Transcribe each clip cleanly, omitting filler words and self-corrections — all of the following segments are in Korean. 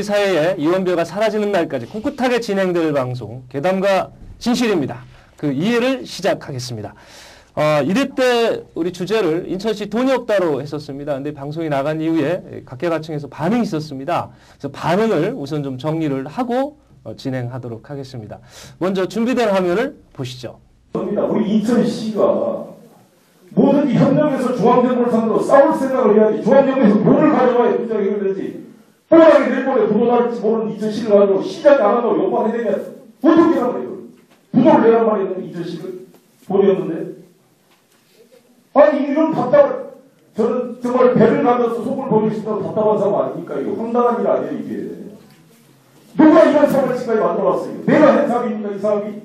우리 사회에 이원배가 사라지는 날까지 꿋꿋하게 진행될 방송 괴담과 진실입니다. 그 이해를 시작하겠습니다. 1회 때 우리 주제를 인천시 돈이 없다로 했었습니다. 근데 방송이 나간 이후에 각계각층에서 반응이 있었습니다. 그래서 반응을 우선 좀 정리를 하고 진행하도록 하겠습니다. 먼저 준비된 화면을 보시죠. 우리 인천시가 뭐든지 협력해서 중앙정부를 상대로 싸울 생각을 해야지. 중앙정부에서 돈을 가져와야 문제가 해결되지. 뻔하게 내일모레 부도 날지 모르는 인천시를 가지고 시장이 안 한다고 욕만 해내면 어떻게 하란 말이에요. 부도를 내란 말이에요. 인천시를. 돈이 없는데. 아니 이런 답답을 저는 정말 배를 가면서 속을 보이고 싶다고 답답한 사람 아닙니까? 이거 황당한 일 아니에요 이게. 누가 이런 사업을 지금까지 만들어왔어요? 내가 한 사업입니까 이 사업이?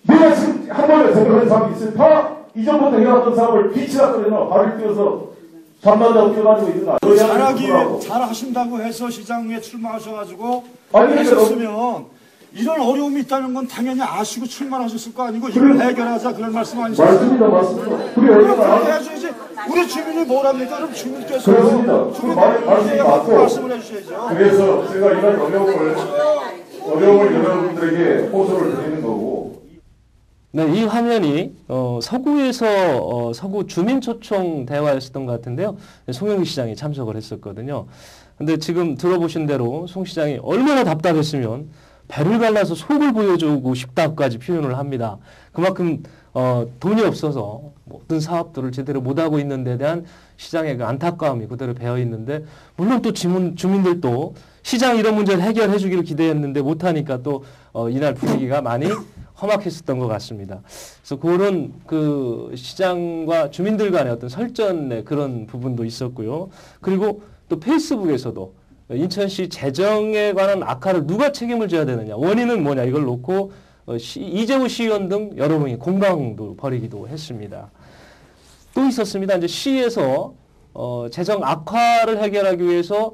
내가 지금 한 번에 생각한 사업이 있어요? 다 이전부터 해왔던 사업을 빛이라 그러나 발을 띄워서 잠만다고 뛰어다니고 있는 잘하신다고 해서 시장에 출마하셔가지고 아니 하셨으면 이런 어려움이 있다는 건 당연히 아시고 출마하셨을 거 아니고 이걸 해결하자 그런 말씀 아니셨어요? 맞습니다. 그렇게 해야지. 우리 주민이 뭐랍니까? 그럼 주민께서 그렇습니다. 주민들에게 말씀을 해주셔야죠. 그래서 제가 이런 어려움을 여러분들에게 호소를 드리는 거고. 네, 이 화면이 서구에서 서구 주민초청 대화였었던 것 같은데요. 송영기 시장이 참석을 했었거든요. 근데 지금 들어보신 대로 송 시장이 얼마나 답답했으면 배를 갈라서 속을 보여주고 싶다까지 표현을 합니다. 그만큼 돈이 없어서 모든 사업들을 제대로 못하고 있는 데 대한 시장의 그 안타까움이 그대로 배어 있는데, 물론 또 주민들도 시장 이런 문제를 해결해 주기를 기대했는데 못하니까 또 이날 분위기가 많이 험악했었던 것 같습니다. 그래서 그런 그 시장과 주민들 간의 어떤 설전의 그런 부분도 있었고요. 그리고 또 페이스북에서도 인천시 재정에 관한 악화를 누가 책임을 져야 되느냐, 원인은 뭐냐, 이걸 놓고 이재호 시의원 등 여러분이 공방도 벌이기도 했습니다. 또 있었습니다. 이제 시에서 재정 악화를 해결하기 위해서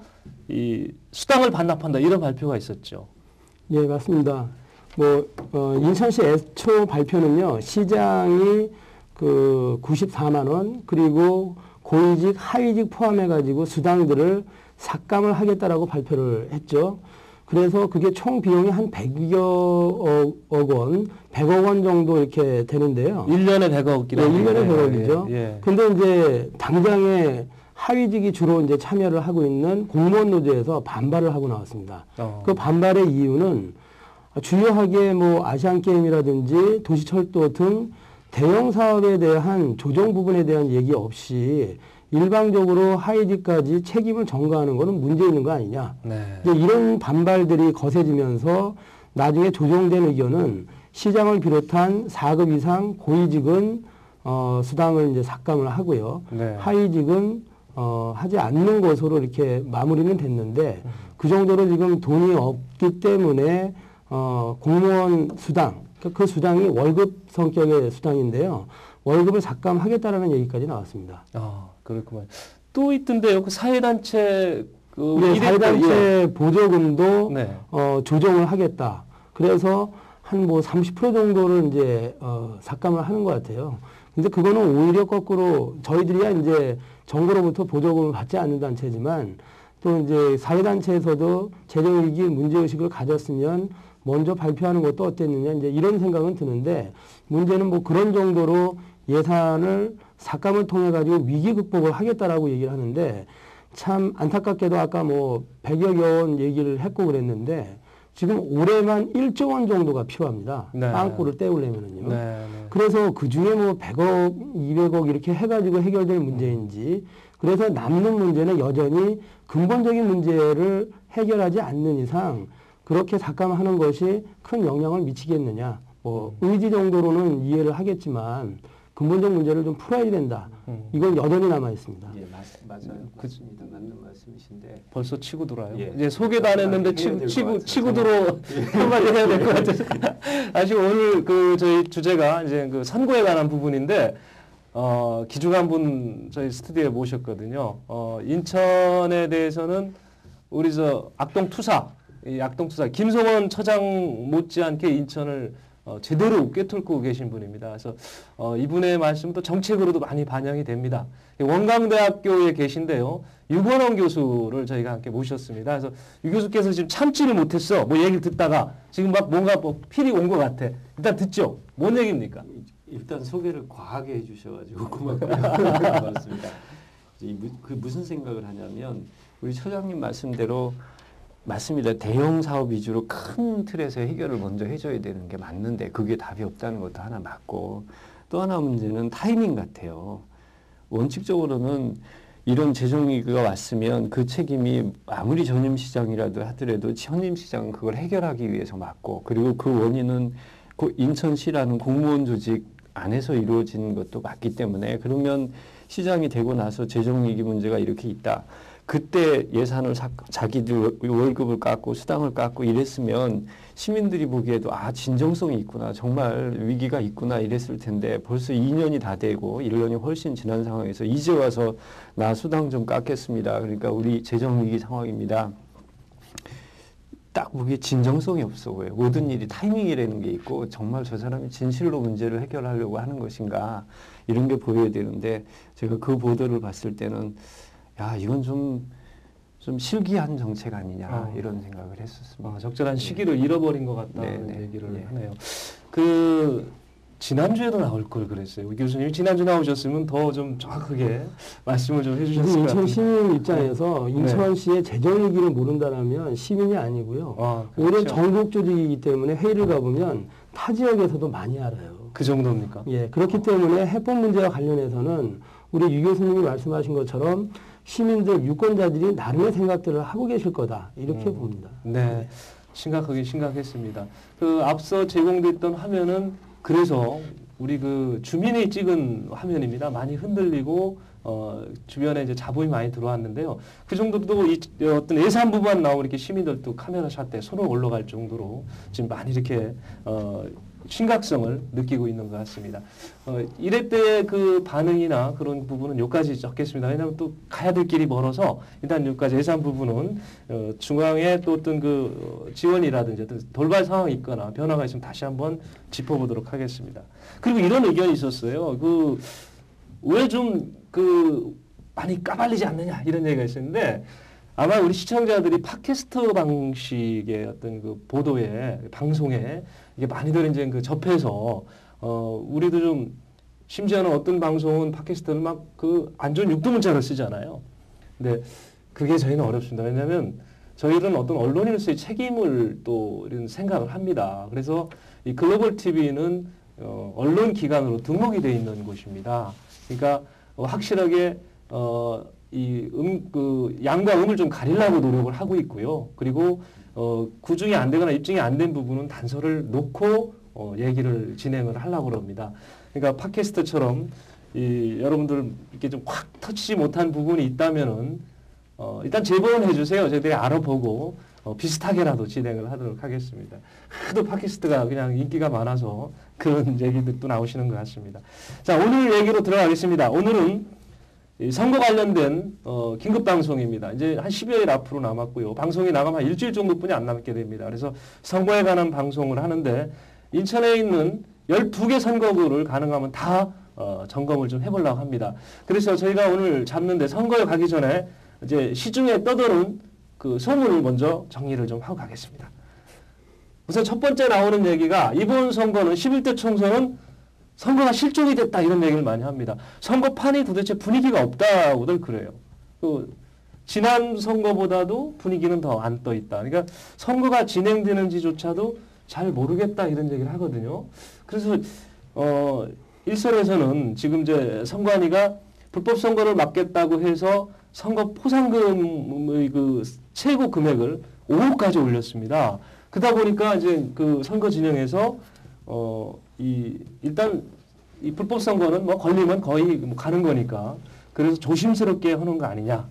이 수당을 반납한다, 이런 발표가 있었죠. 예, 맞습니다. 인천시 애초 발표는요, 시장이 그 94만 원, 그리고 고위직, 하위직 포함해가지고 수당들을 삭감을 하겠다라고 발표를 했죠. 그래서 그게 총 비용이 한 100억 원, 100억 원 정도 이렇게 되는데요. 1년에 100억이라고. 네, 1년에 100억이죠. 예. 근데 이제 당장에 하위직이 주로 이제 참여를 하고 있는 공무원 노조에서 반발을 하고 나왔습니다. 그 반발의 이유는 주요하게 아시안게임이라든지 도시철도 등 대형 사업에 대한 조정 부분에 대한 얘기 없이 일방적으로 하위직까지 책임을 전가하는 것은 문제 있는 거 아니냐. 네. 이런 반발들이 거세지면서 나중에 조정된 의견은 시장을 비롯한 4급 이상 고위직은 수당을 이제 삭감을 하고요. 네. 하위직은 하지 않는 것으로 이렇게 마무리는 됐는데 그 정도로 지금 돈이 없기 때문에 공무원 수당, 그 수당이 월급 성격의 수당인데요. 월급을 삭감하겠다라는 얘기까지 나왔습니다. 그렇구만. 또 있던데요. 그 사회단체 네, 사회단체 보조금도 네. 조정을 하겠다. 그래서 한 30% 정도를 이제 삭감을 하는 것 같아요. 근데 그거는 오히려 거꾸로 저희들이야 이제 정부로부터 보조금을 받지 않는 단체지만 또 이제 사회단체에서도 재정위기 문제의식을 가졌으면 먼저 발표하는 것도 어땠느냐, 이제 이런 생각은 드는데, 문제는 그런 정도로 예산을 삭감을 통해 가지고 위기 극복을 하겠다라고 얘기를 하는데, 참 안타깝게도 아까 100여여 원 얘기를 했고 그랬는데, 지금 올해만 1조 원 정도가 필요합니다. 네. 빵꾸를 때우려면은요. 네. 그래서 그 중에 100억, 200억 이렇게 해가지고 해결될 문제인지, 그래서 남는 문제는 여전히 근본적인 문제를 해결하지 않는 이상 그렇게 삭감하는 것이 큰 영향을 미치겠느냐. 의지 정도로는 이해를 하겠지만 근본적 문제를 좀 풀어야 된다. 이건 여전히 남아 있습니다. 예, 맞아요. 맞습니다. 맞는 말씀이신데 벌써 치고 들어요. 예. 이제 소개도 안 했는데 치고 들어 한마디 해야 될 것 같아서. 사실 오늘 저희 주제가 이제 그 선거에 관한 부분인데 기중한 분 저희 스튜디오에 모셨거든요. 인천에 대해서는 우리 악동투사, 이 악동투사 김성원 처장 못지않게 인천을 제대로 꿰뚫고 계신 분입니다. 그래서 이분의 말씀도 정책으로도 많이 반영이 됩니다. 원광대학교에 계신데요. 유건원 교수를 저희가 함께 모셨습니다. 그래서 유 교수께서 지금 참지를 못했어. 뭐 얘기를 듣다가 지금 막 뭔가 뭐 필이 온 것 같아. 일단 듣죠. 뭔 얘기입니까? 일단 소개를 과하게 해주셔가지고 고맙습니다. 그 무슨 생각을 하냐면 우리 처장님 말씀대로 맞습니다. 대형 사업 위주로 큰 틀에서 해결을 먼저 해줘야 되는 게 맞는데 그게 답이 없다는 것도 하나 맞고 또 하나 문제는 타이밍 같아요. 원칙적으로는 이런 재정위기가 왔으면 그 책임이 아무리 전임시장이라도 하더라도 전임시장은 그걸 해결하기 위해서 맞고 그리고 그 원인은 그 인천시라는 공무원 조직 안에서 이루어진 것도 맞기 때문에 그러면 시장이 되고 나서 재정위기 문제가 이렇게 있다. 그때 예산을 자기들 월급을 깎고 수당을 깎고 이랬으면 시민들이 보기에도 아 진정성이 있구나 정말 위기가 있구나 이랬을 텐데 벌써 2년이 다 되고 1년이 훨씬 지난 상황에서 이제 와서 나 수당 좀 깎겠습니다. 그러니까 우리 재정위기 상황입니다. 딱 보기에 진정성이 없어 보여요. 모든 일이 타이밍이라는 게 있고 정말 저 사람이 진실로 문제를 해결하려고 하는 것인가 이런 게 보여야 되는데 제가 그 보도를 봤을 때는 야 이건 좀 실기한 정책 아니냐 이런 생각을 했었습니다. 적절한 시기를 잃어버린 것 같다는 네, 얘기를 네. 하네요. 지난주에도 나올 걸 그랬어요. 우리 교수님이 지난주 나오셨으면 더 좀 정확하게 말씀을 좀 해주셨을 것 인천 같아요. 시민 입장에서 인천시의 재정 위기를 모른다면 시민이 아니고요. 그렇죠. 오히려 전국 조직이기 때문에 회의를 가보면 타 지역에서도 많이 알아요. 그 정도입니까? 예, 그렇기 때문에 해법 문제와 관련해서는 우리 유 교수님이 말씀하신 것처럼 시민들, 유권자들이 나름의 생각들을 하고 계실 거다. 이렇게 봅니다. 네. 심각했습니다. 앞서 제공됐던 화면은 그래서 우리 주민이 찍은 화면입니다. 많이 흔들리고, 주변에 이제 자본이 많이 들어왔는데요. 그 정도도 어떤 예산 부분 나오고 이렇게 시민들도 카메라 샷대 손을 올라갈 정도로 지금 많이 이렇게, 심각성을 느끼고 있는 것 같습니다. 이럴 때 그 반응이나 그런 부분은 여기까지 적겠습니다. 왜냐하면 또 가야 될 길이 멀어서 일단 여기까지 예산 부분은 중앙의 또 어떤 지원이라든지 어떤 돌발 상황이 있거나 변화가 있으면 다시 한번 짚어보도록 하겠습니다. 그리고 이런 의견이 있었어요. 왜 좀 많이 까발리지 않느냐 이런 얘기가 있었는데 아마 우리 시청자들이 팟캐스트 방식의 어떤 보도에 방송에 이게 많이들 이제 접해서 우리도 좀 심지어는 어떤 방송은 팟캐스트는 막 안 좋은 육두문자를 쓰잖아요. 근데 그게 저희는 어렵습니다. 왜냐하면 저희는 어떤 언론인으로서의 책임을 또 이런 생각을 합니다. 그래서 이 글로벌 TV는 언론 기관으로 등록이 되어 있는 곳입니다. 그러니까 확실하게 양과 음을 좀 가리려고 노력을 하고 있고요. 그리고 구중이 안 되거나 입증이 안 된 부분은 단서를 놓고 얘기를 진행을 하려고 합니다. 그러니까 팟캐스트처럼 여러분들 이렇게 좀 확 터치지 못한 부분이 있다면은 일단 제보는 해주세요. 저희들이 알아보고 비슷하게라도 진행을 하도록 하겠습니다. 하도 팟캐스트가 그냥 인기가 많아서 그런 얘기들도 나오시는 것 같습니다. 자, 오늘 얘기로 들어가겠습니다. 오늘은 선거 관련된 긴급 방송입니다. 이제 한 10여일 앞으로 남았고요. 방송이 나가면 한 일주일 정도뿐이 안 남게 됩니다. 그래서 선거에 관한 방송을 하는데 인천에 있는 12개 선거구를 가능하면 다 점검을 좀 해보려고 합니다. 그래서 저희가 오늘 잡는데 선거에 가기 전에 이제 시중에 떠도는 소문을 먼저 정리를 좀 하고 가겠습니다. 우선 첫 번째 나오는 얘기가 이번 선거는 11대 총선은 선거가 실종이 됐다 이런 얘기를 많이 합니다. 선거판이 도대체 분위기가 없다고들 그래요. 지난 선거보다도 분위기는 더 안 떠 있다. 그러니까 선거가 진행되는지조차도 잘 모르겠다 이런 얘기를 하거든요. 그래서 일선에서는 지금 이제 선관위가 불법 선거를 막겠다고 해서 선거 포상금의 최고 금액을 5억까지 올렸습니다. 그러다 보니까 이제 선거 진영에서 일단 이 불법 선거는 걸리면 거의 가는 거니까 그래서 조심스럽게 하는 거 아니냐.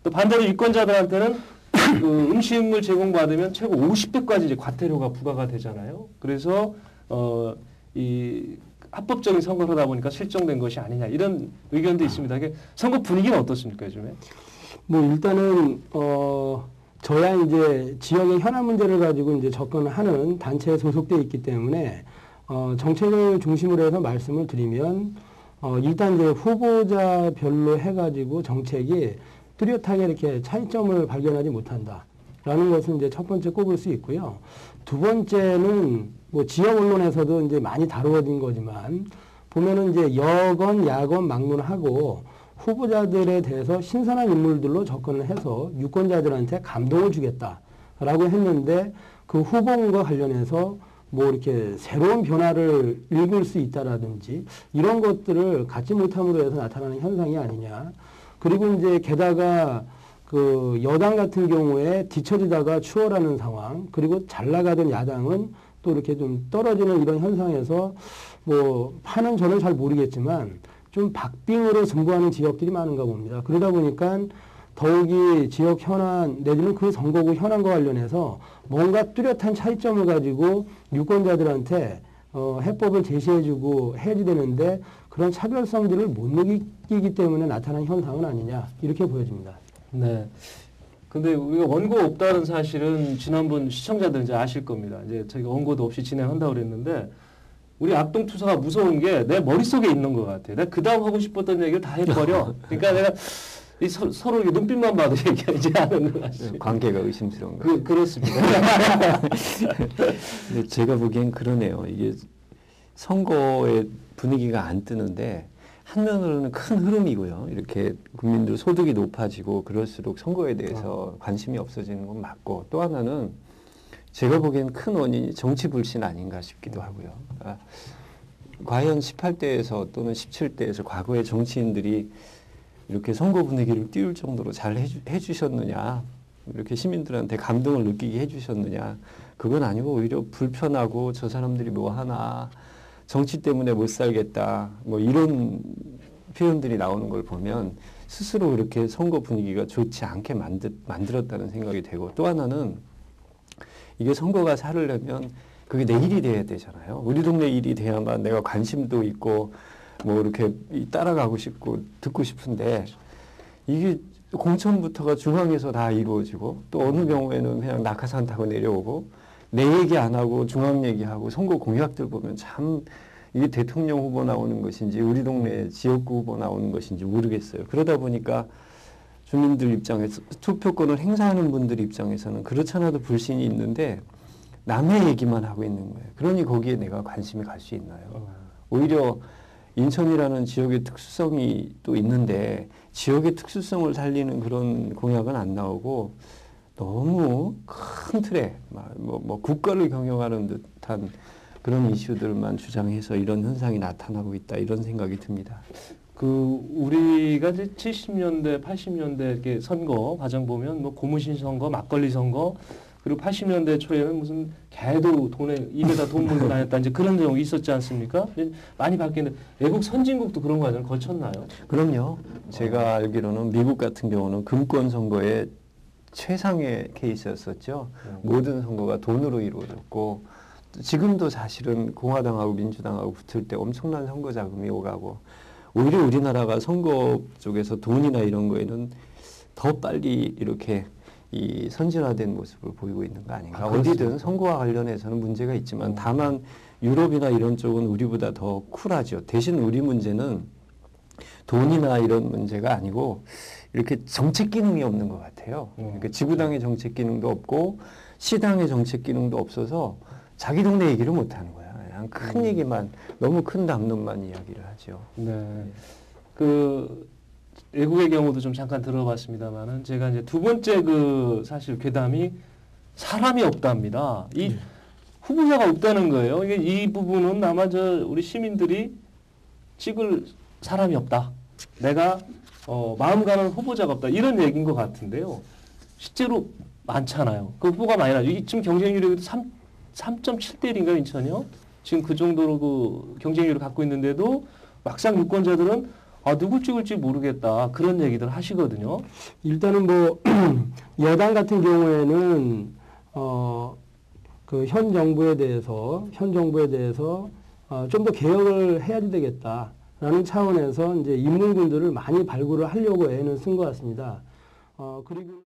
또 반대로 유권자들한테는 음식물 제공받으면 최고 50배까지 이제 과태료가 부과가 되잖아요. 그래서 이 합법적인 선거를 하다 보니까 실종된 것이 아니냐 이런 의견도 있습니다. 이게 선거 분위기는 어떻습니까 요즘에? 일단은 저야 이제 지역의 현안 문제를 가지고 이제 접근하는 단체에 소속돼 있기 때문에 정책을 중심으로 해서 말씀을 드리면 일단 이제 후보자별로 해가지고 정책이 뚜렷하게 이렇게 차이점을 발견하지 못한다라는 것은 이제 첫 번째 꼽을 수 있고요. 두 번째는 뭐 지역 언론에서도 이제 많이 다루어진 거지만 보면은 이제 여건, 야건 막론하고 후보자들에 대해서 신선한 인물들로 접근을 해서 유권자들한테 감동을 주겠다라고 했는데 그 후보군과 관련해서 뭐 이렇게 새로운 변화를 읽을 수 있다라든지 이런 것들을 갖지 못함으로 해서 나타나는 현상이 아니냐. 그리고 이제 게다가 그 여당 같은 경우에 뒤처지다가 추월하는 상황, 그리고 잘 나가던 야당은 또 이렇게 좀 떨어지는 이런 현상에서 뭐 파는 저는 잘 모르겠지만 좀 박빙으로 승부하는 지역들이 많은가 봅니다. 그러다 보니까 더욱이 지역 현안 내지는 그 선거구 현안과 관련해서 뭔가 뚜렷한 차이점을 가지고 유권자들한테 해법을 제시해주고 해야 되는데 그런 차별성들을 못 느끼기 때문에 나타난 현상은 아니냐 이렇게 보여집니다. 네. 근데 우리가 원고 없다는 사실은 지난번 시청자들 이제 아실 겁니다. 이제 저희가 원고도 없이 진행한다고 그랬는데 우리 악동투사가 무서운 게 내 머릿속에 있는 것 같아요. 내가 그 다음 하고 싶었던 얘기를 다 해버려. 그러니까 내가 서로 이렇게 눈빛만 봐도 얘기하지 않은 것 같아요. 관계가 의심스러운 거죠. 그렇습니다. 근데 제가 보기엔 그러네요. 이게 선거의 분위기가 안 뜨는데 한면으로는 큰 흐름이고요. 이렇게 국민들 소득이 높아지고 그럴수록 선거에 대해서 관심이 없어지는 건 맞고 또 하나는 제가 보기엔 큰 원인이 정치 불신 아닌가 싶기도 하고요. 그러니까 과연 18대에서 또는 17대에서 과거의 정치인들이 이렇게 선거 분위기를 띄울 정도로 잘 해주셨느냐, 이렇게 시민들한테 감동을 느끼게 해주셨느냐, 그건 아니고 오히려 불편하고 저 사람들이 뭐 하나, 정치 때문에 못 살겠다, 뭐 이런 표현들이 나오는 걸 보면 스스로 이렇게 선거 분위기가 좋지 않게 만들었다는 생각이 되고 또 하나는 이게 선거가 살으려면 그게 내 일이 돼야 되잖아요. 우리 동네 일이 돼야만 내가 관심도 있고 뭐 이렇게 따라가고 싶고 듣고 싶은데 이게 공천부터가 중앙에서 다 이루어지고 또 어느 경우에는 그냥 낙하산 타고 내려오고 내 얘기 안 하고 중앙 얘기하고 선거 공약들 보면 참 이게 대통령 후보 나오는 것인지 우리 동네 지역구 후보 나오는 것인지 모르겠어요. 그러다 보니까 주민들 입장에서 투표권을 행사하는 분들 입장에서는 그렇잖아도 불신이 있는데 남의 얘기만 하고 있는 거예요. 그러니 거기에 내가 관심이 갈 수 있나요? 오히려 인천이라는 지역의 특수성이 또 있는데 지역의 특수성을 살리는 그런 공약은 안 나오고 너무 큰 틀에 뭐 국가를 경영하는 듯한 그런 이슈들만 주장해서 이런 현상이 나타나고 있다 이런 생각이 듭니다. 우리가 이제 70년대, 80년대 이렇게 선거 과정 보면 뭐 고무신 선거, 막걸리 선거 그리고 80년대 초에는 무슨 개도 입에다 돈 물고 다녔다 이제 그런 내용이 있었지 않습니까? 많이 바뀌는데 외국 선진국도 그런 과정을 거쳤나요? 그럼요. 제가 알기로는 미국 같은 경우는 금권 선거의 최상의 케이스였었죠. 모든 선거가 돈으로 이루어졌고 지금도 사실은 공화당하고 민주당하고 붙을 때 엄청난 선거 자금이 오가고 오히려 우리나라가 선거 쪽에서 돈이나 이런 거에는 더 빨리 이렇게 이 선진화된 모습을 보이고 있는 거 아닌가. 어디든 선거와 관련해서는 문제가 있지만 다만 유럽이나 이런 쪽은 우리보다 더 쿨하죠. 대신 우리 문제는 돈이나 이런 문제가 아니고 이렇게 정책 기능이 없는 것 같아요. 그러니까 지구당의 정책 기능도 없고 시당의 정책 기능도 없어서 자기 동네 얘기를 못 하는 거야. 그냥 큰 얘기만 너무 큰 담론만 이야기를 하죠. 네. 외국의 경우도 좀 잠깐 들어봤습니다만은 제가 이제 두 번째 사실 괴담이 사람이 없답니다. 이 후보자가 없다는 거예요. 이 부분은 아마 우리 시민들이 찍을 사람이 없다. 내가 마음 가는 후보자가 없다. 이런 얘기인 것 같은데요. 실제로 많잖아요. 그 후보가 많이 나죠. 지금 경쟁률이 3.7대 1인가요, 인천이요? 지금 그 정도로 경쟁률을 갖고 있는데도 막상 유권자들은 누굴 찍을지 모르겠다. 그런 얘기들 하시거든요. 일단은 뭐 여당 같은 경우에는 현 정부에 대해서 좀 더 개혁을 해야 되겠다라는 차원에서 이제 인문군들을 많이 발굴을 하려고 애는 쓴 것 같습니다. 그리고